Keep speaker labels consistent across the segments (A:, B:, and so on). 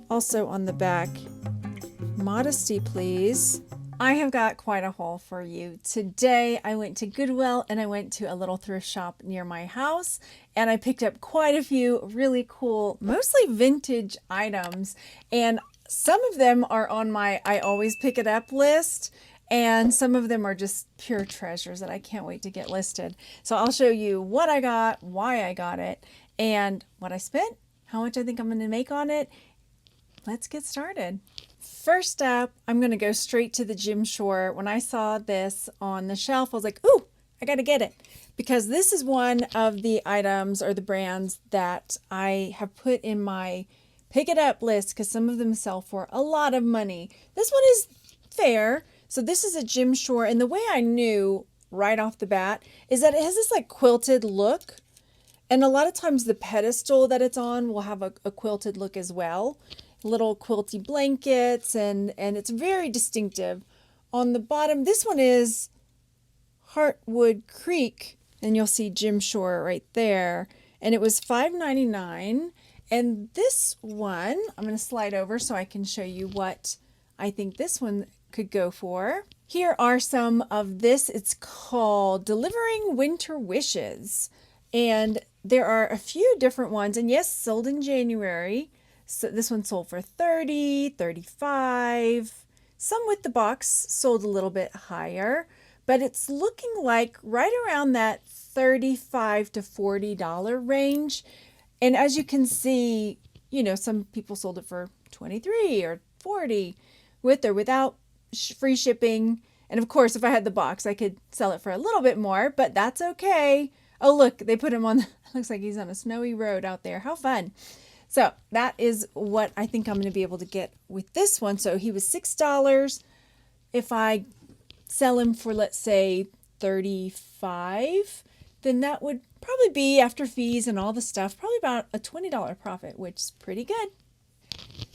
A: Also on the back, modesty please. I have got quite a haul for you. Today I went to Goodwill and I went to a little thrift shop near my house and I picked up quite a few really cool, mostly vintage items, and some of them are on my I always pick it up list, and some of them are just pure treasures that I can't wait to get listed. So I'll show you what I got, why I got it, and what I spent, how much I think I'm going to make on it. Let's get started. First up, I'm going to go straight to the gym short. When I saw this on the shelf, I was like, ooh, I got to get it. Because this is one of the items or the brands that I have put in my pick it up list because some of them sell for a lot of money. This one is fair. So this is a gym short. And the way I knew right off the bat is that it has this like quilted look. And a lot of times the pedestal that it's on will have a quilted look as well. Little quilty blankets, and it's very distinctive. On the bottom, this one is Heartwood Creek, and you'll see Jim Shore right there. And it was $5.99. And this one, I'm going to slide over so I can show you what I think this one could go for. Here are some of this. It's called Delivering Winter Wishes. And there are a few different ones, and yes, sold in January. So this one sold for $30, $35. Some with the box sold a little bit higher, but it's looking like right around that $35 to $40 range. And as you can see, you know, some people sold it for $23 or $40 with or without free shipping. And of course, if I had the box, I could sell it for a little bit more, but that's okay. Oh, look, they put him on, looks like he's on a snowy road out there. How fun. So that is what I think I'm going to be able to get with this one. So he was $6. If I sell him for, let's say, $35, then that would probably be, after fees and all the stuff, probably about a $20 profit, which is pretty good.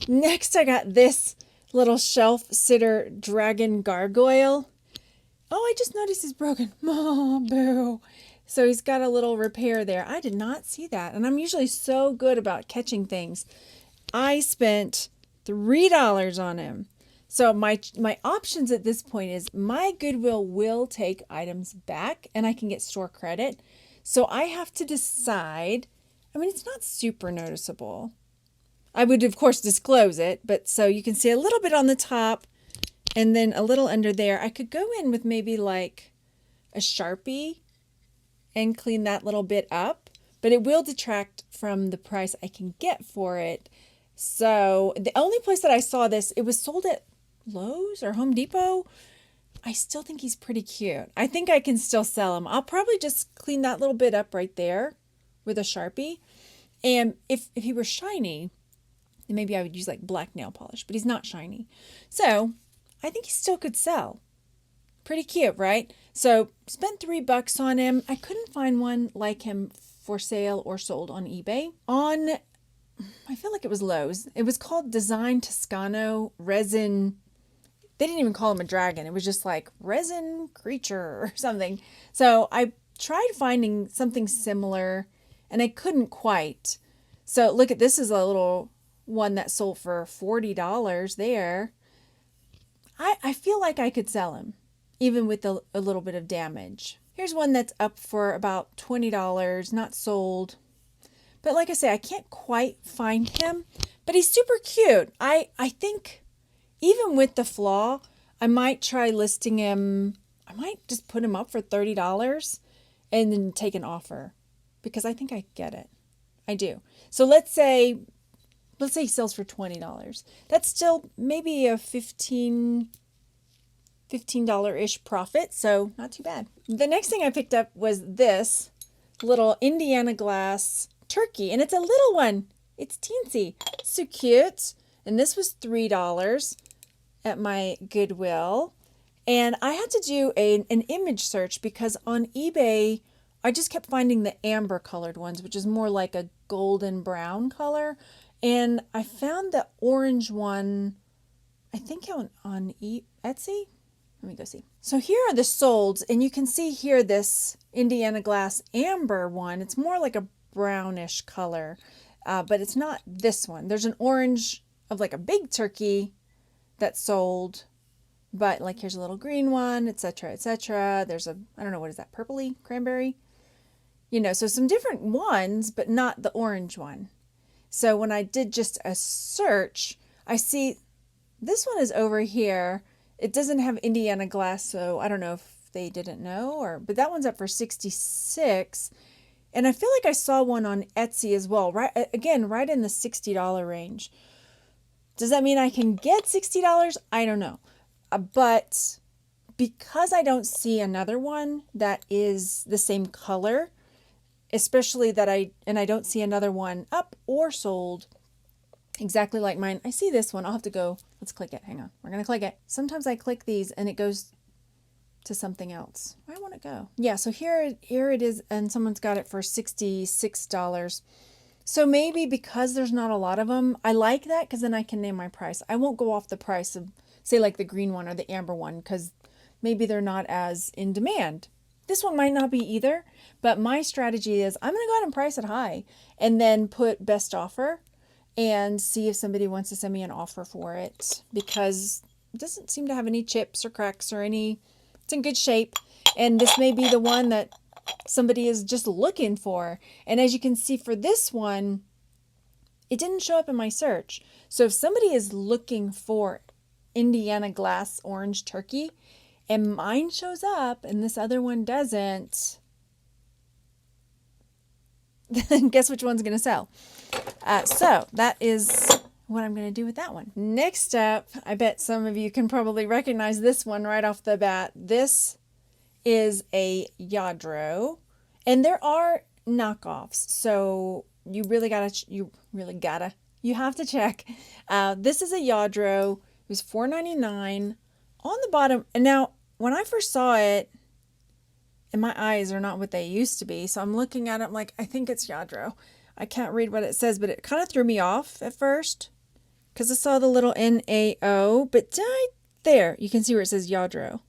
A: Next, I got this little shelf sitter dragon gargoyle. Oh, I just noticed he's broken. Mom, boo. So he's got a little repair there. I did not see that. And I'm usually so good about catching things. I spent $3 on him. So my options at this point is my Goodwill will take items back and I can get store credit. So I have to decide. I mean, it's not super noticeable. I would, of course, disclose it. But so you can see a little bit on the top and then a little under there. I could go in with maybe like a Sharpie and clean that little bit up, but it will detract from the price I can get for it. So the only place that I saw this, it was sold at Lowe's or Home Depot. I still think he's pretty cute. I think I can still sell him. I'll probably just clean that little bit up right there with a Sharpie. And if he were shiny, then maybe I would use like black nail polish, but he's not shiny. So I think he still could sell. Pretty cute, right? So spent $3 on him. I couldn't find one like him for sale or sold on eBay. I feel like it was Lowe's. It was called Design Toscano Resin. They didn't even call him a dragon. It was just like resin creature or something. So I tried finding something similar and I couldn't quite. So look at this, is a little one that sold for $40 there. I feel like I could sell him, even with a little bit of damage. Here's one that's up for about $20, not sold. But like I say, I can't quite find him, but he's super cute. I think even with the flaw, I might try listing him. I might just put him up for $30 and then take an offer because I think I get it. I do. So let's say he sells for $20. That's still maybe a $15-ish profit, so not too bad. The next thing I picked up was this little Indiana glass turkey, and it's a little one. It's teensy. So cute. And this was $3 at my Goodwill. And I had to do an image search because on eBay, I just kept finding the amber colored ones, which is more like a golden brown color. And I found the orange one, I think on Etsy. Let me go see. So here are the solds, and you can see here this Indiana glass amber one. It's more like a brownish color, but it's not this one. There's an orange of like a big turkey that sold, but like here's a little green one, etc., etc. There's a, I don't know, what is that, purpley cranberry? So some different ones, but not the orange one. So when I did just a search, I see this one is over here. It doesn't have Indiana glass, so I don't know if they didn't know, but that one's up for 66. And I feel like I saw one on Etsy as well, right? Again, right in the $60 range. Does that mean I can get $60? I don't know. But because I don't see another one that is the same color, especially that I don't see another one up or sold exactly like mine. I see this one. I'll have to go. Let's click it. Hang on. We're going to click it. Sometimes I click these and it goes to something else. Where I want to go. Yeah, so here it is, and someone's got it for $66. So maybe because there's not a lot of them, I like that because then I can name my price. I won't go off the price of, say, like the green one or the amber one, because maybe they're not as in demand. This one might not be either, but my strategy is I'm going to go ahead and price it high and then put best offer and see if somebody wants to send me an offer for it, because it doesn't seem to have any chips or cracks or any, it's in good shape. And this may be the one that somebody is just looking for. And as you can see for this one, it didn't show up in my search. So if somebody is looking for Indiana glass orange turkey and mine shows up and this other one doesn't, then guess which one's going to sell. So that is what I'm going to do with that one. Next up, I bet some of you can probably recognize this one right off the bat. This is a Yadro, and there are knockoffs. So you have to check. This is a Yadro. It was $4.99 on the bottom. And now when I first saw it, and my eyes are not what they used to be, so I'm looking at it, I'm like, I think it's Yadro. I can't read what it says, but it kind of threw me off at first because I saw the little NAO, but there you can see where it says Yadro.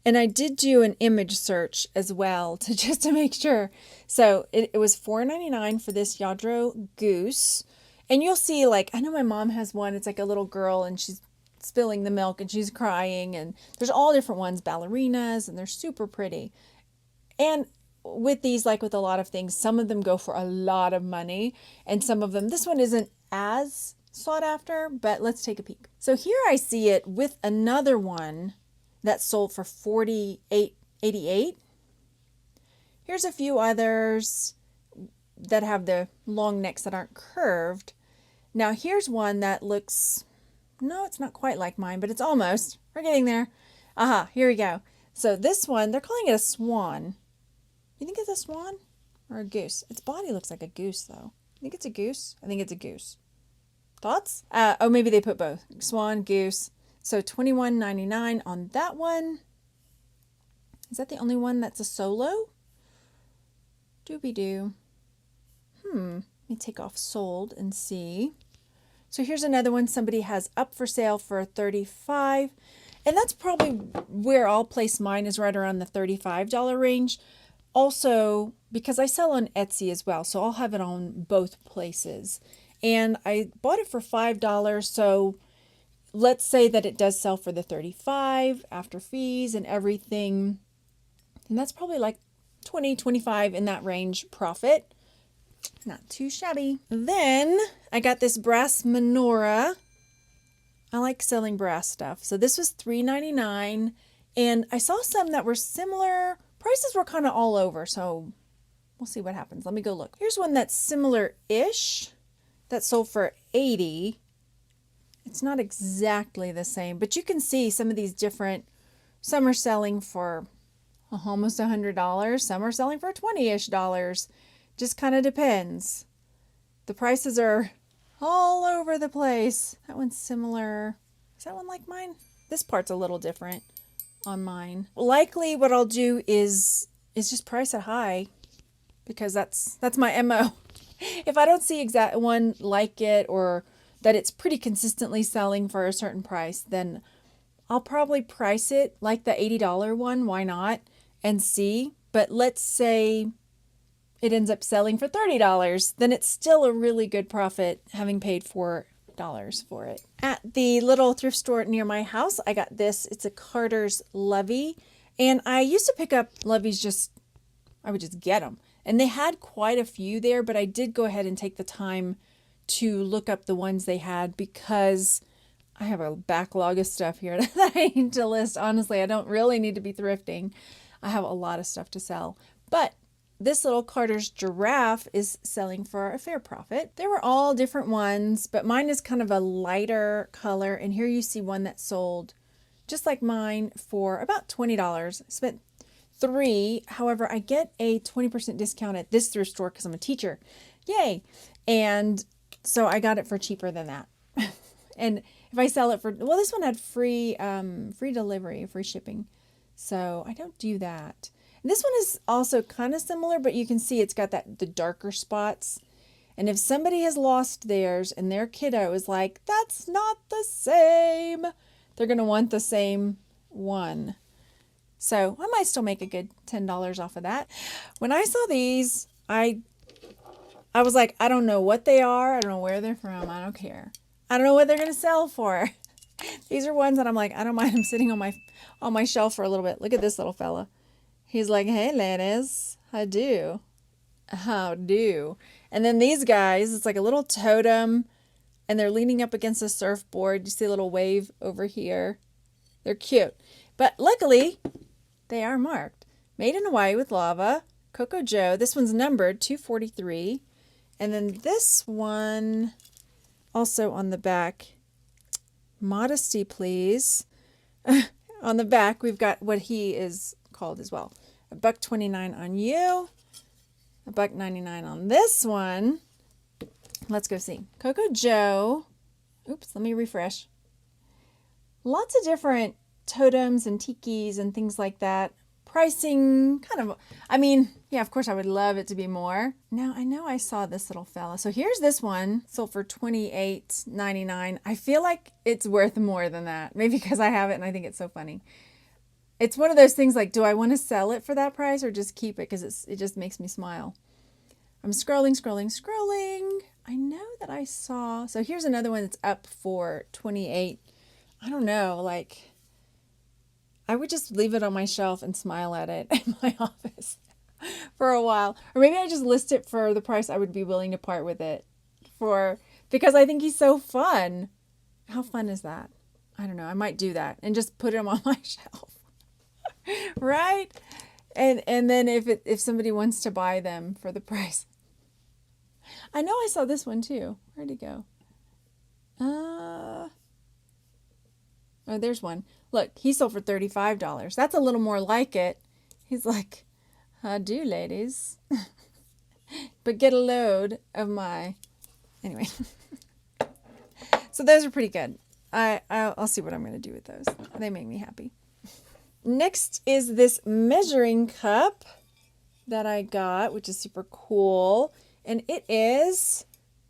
A: And I did do an image search as well to make sure. So it was $4.99 for this Yadro goose. And you'll see, like, I know my mom has one. It's like a little girl and she's spilling the milk and she's crying. And there's all different ones, ballerinas, and they're super pretty. And with these, like with a lot of things, some of them go for a lot of money. And some of them, this one isn't as sought after, but let's take a peek. So here I see it with another one that sold for $48.88. Here's a few others that have the long necks that aren't curved. Now here's one that looks, no, it's not quite like mine, but it's almost. We're getting there. Aha, here we go. So this one, they're calling it a swan. You think it's a swan or a goose? Its body looks like a goose though. You think it's a goose? I think it's a goose. Thoughts? Oh, maybe they put both. Swan, goose. So $21.99 on that one. Is that the only one that's a solo? Doobie-doo. Let me take off sold and see. So here's another one somebody has up for sale for $35. And that's probably where I'll place mine, is right around the $35 range. Also, because I sell on Etsy as well, so I'll have it on both places. And I bought it for $5, so let's say that it does sell for the $35 after fees and everything. And that's probably like $20, $25 in that range profit. Not too shabby. Then I got this brass menorah. I like selling brass stuff. So this was $3.99. And I saw some that were similar. Prices were kind of all over, so we'll see what happens. Let me go look. Here's one that's similar-ish that sold for $80. It's not exactly the same, but you can see some of these different, some are selling for almost $100. Some are selling for $20-ish. Just kind of depends. The prices are all over the place. That one's similar. Is that one like mine? This part's a little different on mine. Likely what I'll do is just price it high, because that's my MO. If I don't see exact one like it, or that it's pretty consistently selling for a certain price, then I'll probably price it like the $80 one. Why not? And see. But let's say it ends up selling for $30, then it's still a really good profit, having paid for $8 for it. At the little thrift store near my house, I got this. It's a Carter's Lovey. And I used to pick up Loveys I would just get them. And they had quite a few there, but I did go ahead and take the time to look up the ones they had because I have a backlog of stuff here that I need to list. Honestly, I don't really need to be thrifting. I have a lot of stuff to sell. But this little Carter's Giraffe is selling for a fair profit. There were all different ones, but mine is kind of a lighter color. And here you see one that sold just like mine for about $20. Spent $3. However, I get a 20% discount at this thrift store because I'm a teacher. Yay. And so I got it for cheaper than that. And if I sell it for, well, this one had free delivery, free shipping. So I don't do that. And this one is also kind of similar, but you can see it's got the darker spots. And if somebody has lost theirs and their kiddo is like, that's not the same, they're going to want the same one. So I might still make a good $10 off of that. When I saw these, I was like, I don't know what they are. I don't know where they're from. I don't care. I don't know what they're going to sell for. These are ones that I'm like, I don't mind them sitting on my shelf for a little bit. Look at this little fella. He's like, hey, ladies, how do? How do? And then these guys, it's like a little totem, and they're leaning up against a surfboard. You see a little wave over here. They're cute. But luckily, they are marked. Made in Hawaii with lava. Coco Joe. This one's numbered 243. And then this one, also on the back, modesty, please. On the back, we've got what he is called as well. $1.29 on you. $1.99 on this one. Let's go see. Coco Joe. Oops, let me refresh. Lots of different totems and tikis and things like that. Pricing kind of, I mean, yeah, of course I would love it to be more. Now I know I saw this little fella. So here's this one sold for $28.99. I feel like it's worth more than that. Maybe because I have it and I think it's so funny. It's one of those things like, do I want to sell it for that price or just keep it? Because it just makes me smile. I'm scrolling. I know that I saw, so here's another one that's up for 28. I don't know, like, I would just leave it on my shelf and smile at it in my office for a while. Or maybe I just list it for the price I would be willing to part with it for, because I think he's so fun. How fun is that? I don't know. I might do that and just put him on my shelf. Right? And then if somebody wants to buy them for the price. I know I saw this one too. Where'd it go? Oh, there's one. Look, he sold for $35. That's a little more like it. He's like, I do, ladies. But get a load of my... Anyway. So those are pretty good. I'll see what I'm going to do with those. They make me happy. Next is this measuring cup that I got, which is super cool. And it is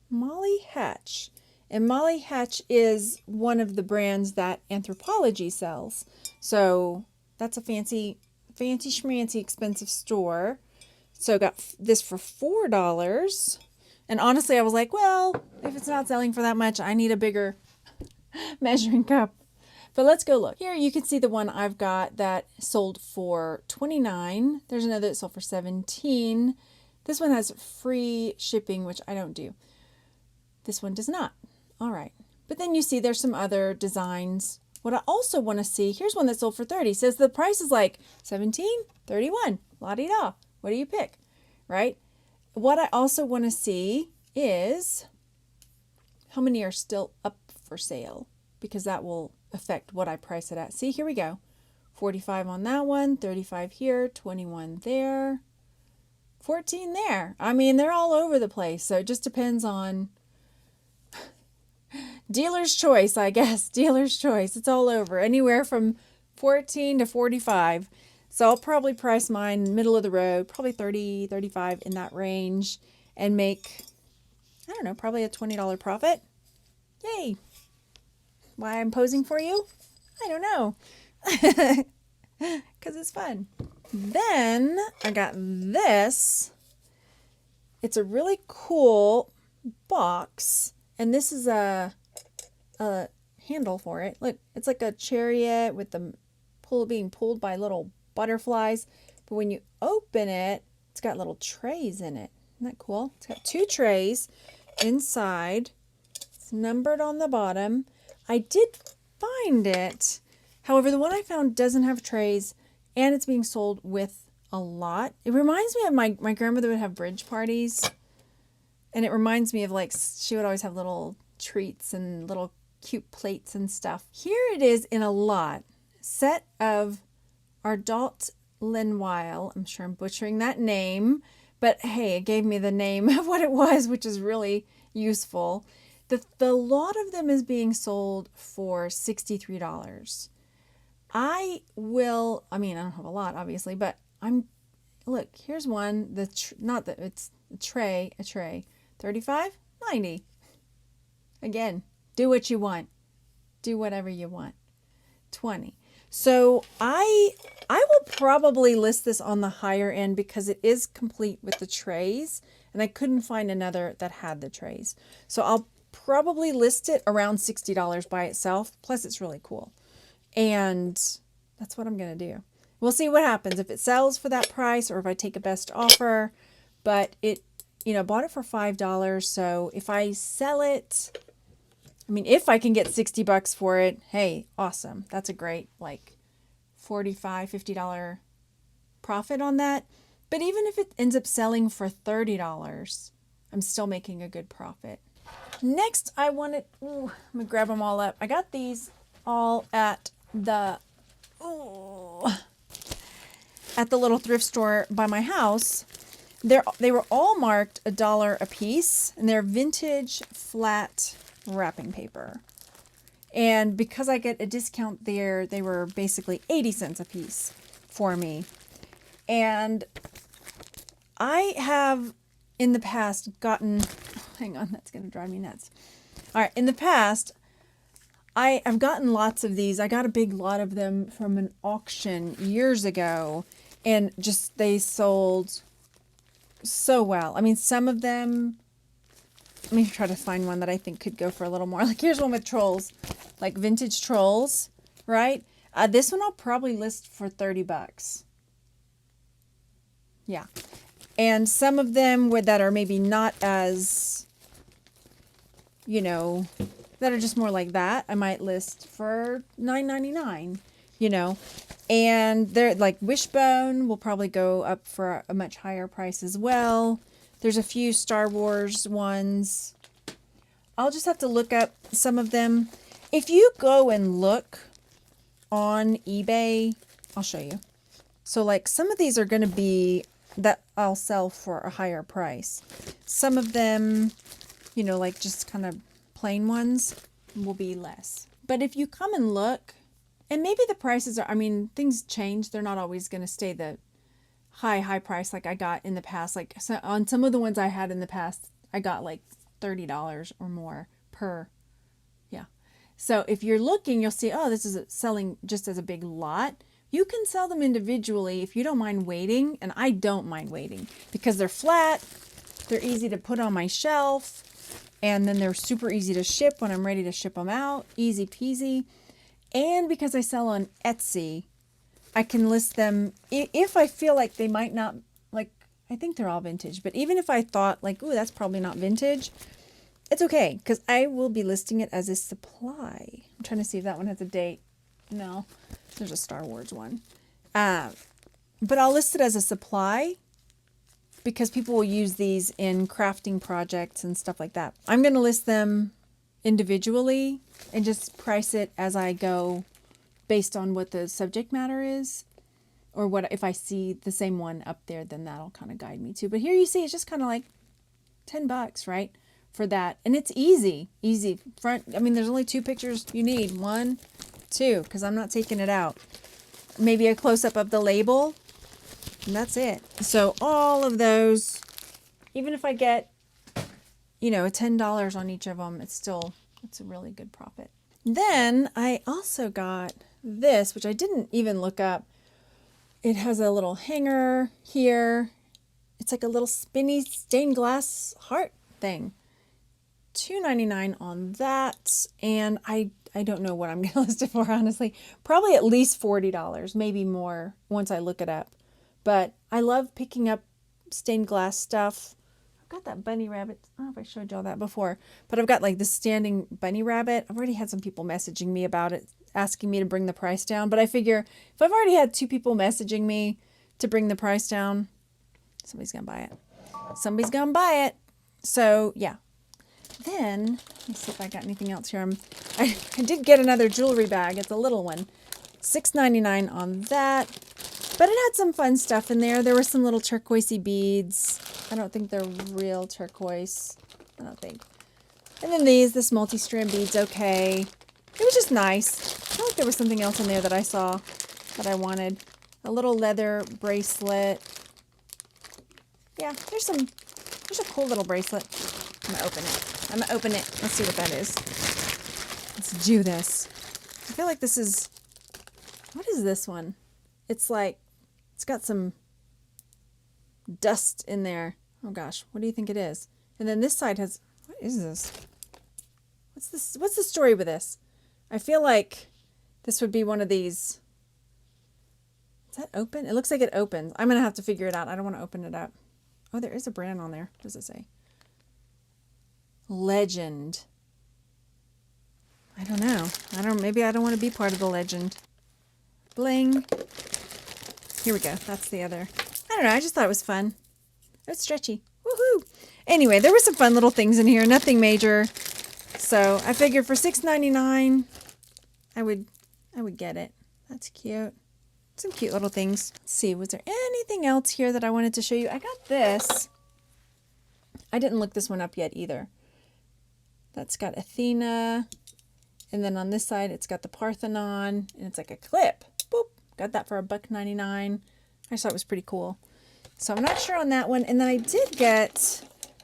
A: Molly Hatch. And Molly Hatch is one of the brands that Anthropologie sells. So that's a fancy schmancy expensive store. So I got this for $4. And honestly, I was like, well, if it's not selling for that much, I need a bigger measuring cup. But let's go look. Here you can see the one I've got that sold for $29. There's another that sold for $17. This one has free shipping, which I don't do. This one does not. All right. But then you see there's some other designs. What I also want to see, here's one that sold for $30. Says the price is like $17, $31. La-di-da. What do you pick? Right? What I also want to see is how many are still up for sale, because that will affect what I price it at. See, here we go. 45 on that one, 35 here, 21 there, 14 there. I mean, they're all over the place. So it just depends on dealer's choice, I guess. Dealer's choice. It's all over. Anywhere from 14 to 45. So I'll probably price mine middle of the road, probably 30, 35 in that range, and make, I don't know, probably a $20 profit. Yay. Why I'm posing for you? I don't know. Because it's fun. Then I got this. It's a really cool box. And this is a a handle for it. Look, it's like a chariot with the being pulled by little butterflies. But when you open it, it's got little trays in it. Isn't that cool? It's got 2 trays inside. It's numbered on the bottom. I did find it. However, the one I found doesn't have trays, and it's being sold with a lot. It reminds me of my grandmother would have bridge parties. And it reminds me of, like, she would always have little treats and little cute plates and stuff. Here it is in a lot. Set of Ardalt Linwile. I'm sure I'm butchering that name. But hey, it gave me the name of what it was, which is really useful. The lot of them is being sold for $63. I don't have a lot, obviously, but look, here's one. It's a tray. $35.90. Again, do what you want. Do whatever you want. $20. So I will probably list this on the higher end because it is complete with the trays, and I couldn't find another that had the trays. So I'll probably list it around $60 by itself. Plus, it's really cool. And that's what I'm going to do. We'll see what happens if it sells for that price or if I take a best offer. But bought it for $5. So if I sell it, if I can get $60 for it, hey, awesome. That's a great, like, $45, $50 profit on that. But even if it ends up selling for $30, I'm still making a good profit. Next, I'm going to grab them all up. I got these all at the little thrift store by my house. They were all marked $1 a piece, and they're vintage flat wrapping paper. And because I get a discount there, they were basically 80 cents a piece for me. And I have in the past gotten, hang on, that's going to drive me nuts. All right, in the past, I've gotten lots of these. I got a big lot of them from an auction years ago, and just they sold so well. Some of them, let me try to find one that I think could go for a little more. Like, here's one with trolls, like vintage trolls, right? This one I'll probably list for $30. Yeah. And some of them that are maybe not as, that are just more like that, I might list for $9.99, And they're like Wishbone will probably go up for a much higher price as well. There's a few Star Wars ones. I'll just have to look up some of them. If you go and look on eBay, I'll show you. So, like, some of these are going to be that I'll sell for a higher price. Some of them, like just kind of plain ones will be less. But if you come and look, and maybe the prices are, things change. They're not always going to stay the high price like I got in the past. Like, so on some of the ones I had in the past, I got like $30 or more per. Yeah. So if you're looking, you'll see, oh, this is selling just as a big lot. You can sell them individually if you don't mind waiting, and I don't mind waiting because they're flat, they're easy to put on my shelf, and then they're super easy to ship when I'm ready to ship them out. Easy peasy. And because I sell on Etsy, I can list them if I feel like they might not, like, I think they're all vintage, but even if I thought like, ooh, that's probably not vintage, it's okay because I will be listing it as a supply. I'm trying to see if that one has a date. No, there's a Star Wars one. But I'll list it as a supply because people will use these in crafting projects and stuff like that. I'm going to list them individually and just price it as I go based on what the subject matter is, or what if I see the same one up there, then that'll kind of guide me too. But here you see it's just kind of like $10, right? For that. And it's easy front. There's only 2 pictures you need. 1, 2, because I'm not taking it out. Maybe a close-up of the label, and that's it. So all of those, even if I get, $10 on each of them, it's a really good profit. Then I also got this, which I didn't even look up. It has a little hanger here. It's like a little spinny stained glass heart thing. $2.99 on that. And I don't know what I'm going to list it for, honestly. Probably at least $40, maybe more once I look it up. But I love picking up stained glass stuff. I've got that bunny rabbit. I don't know if I showed y'all that before, but I've got like this standing bunny rabbit. I've already had some people messaging me about it, asking me to bring the price down. But I figure if I've already had 2 people messaging me to bring the price down, somebody's going to buy it. Somebody's going to buy it. So yeah. Then, let me see if I got anything else here. I did get another jewelry bag. It's a little one. $6.99 on that. But it had some fun stuff in there. There were some little turquoisey beads. I don't think they're real turquoise. I don't think. And then this multi-strand beads, okay. It was just nice. I feel like there was something else in there that I saw that I wanted. A little leather bracelet. Yeah, there's a cool little bracelet. I'm going to open it. I'm going to open it. Let's see what that is. Let's do this. I feel like this is, what is this one? It's like, it's got some dust in there. Oh gosh, what do you think it is? And then this side has, what is this? What's this? What's the story with this? I feel like this would be one of these. Is that open? It looks like it opens. I'm going to have to figure it out. I don't want to open it up. Oh, there is a brand on there. What does it say? Legend. I don't know. Maybe I don't want to be part of the legend. Bling. Here we go. That's the other. I don't know. I just thought it was fun. It's stretchy. Woohoo! Anyway, there were some fun little things in here. Nothing major. So I figured for $6.99, I would get it. That's cute. Some cute little things. Let's see. Was there anything else here that I wanted to show you? I got this. I didn't look this one up yet either. That's got Athena. And then on this side, it's got the Parthenon. And it's like a clip. Boop. Got that for $1.99. I just thought it was pretty cool. So I'm not sure on that one. And then I did get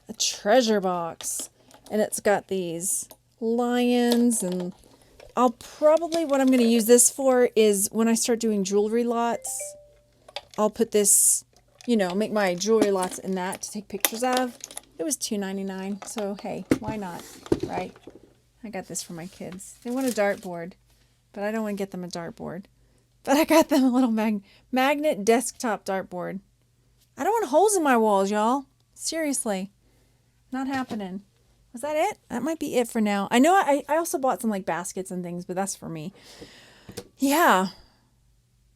A: a treasure box. And it's got these lions. And I'll probably, what I'm going to use this for is when I start doing jewelry lots, I'll put this, you know, make my jewelry lots in that to take pictures of. It was $2.99, so hey, why not, right? I got this for my kids. They want a dartboard, but I don't want to get them a dartboard. But I got them a little magnet desktop dartboard. I don't want holes in my walls, y'all. Seriously. Not happening. Was that it? That might be it for now. I know I also bought some like baskets and things, but that's for me. Yeah.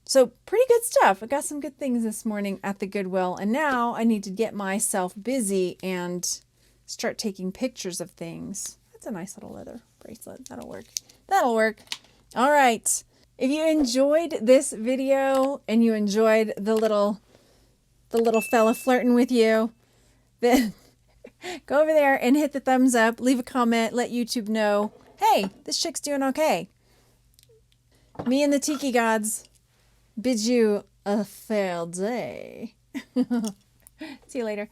A: So pretty good stuff. I got some good things this morning at the Goodwill. And now I need to get myself busy and start taking pictures of things. That's a nice little leather bracelet. That'll work. That'll work. All right. If you enjoyed this video and you enjoyed the little fella flirting with you, then go over there and hit the thumbs up, leave a comment, let YouTube know, hey, this chick's doing okay. Me and the Tiki Gods bid you a fair day. See you later.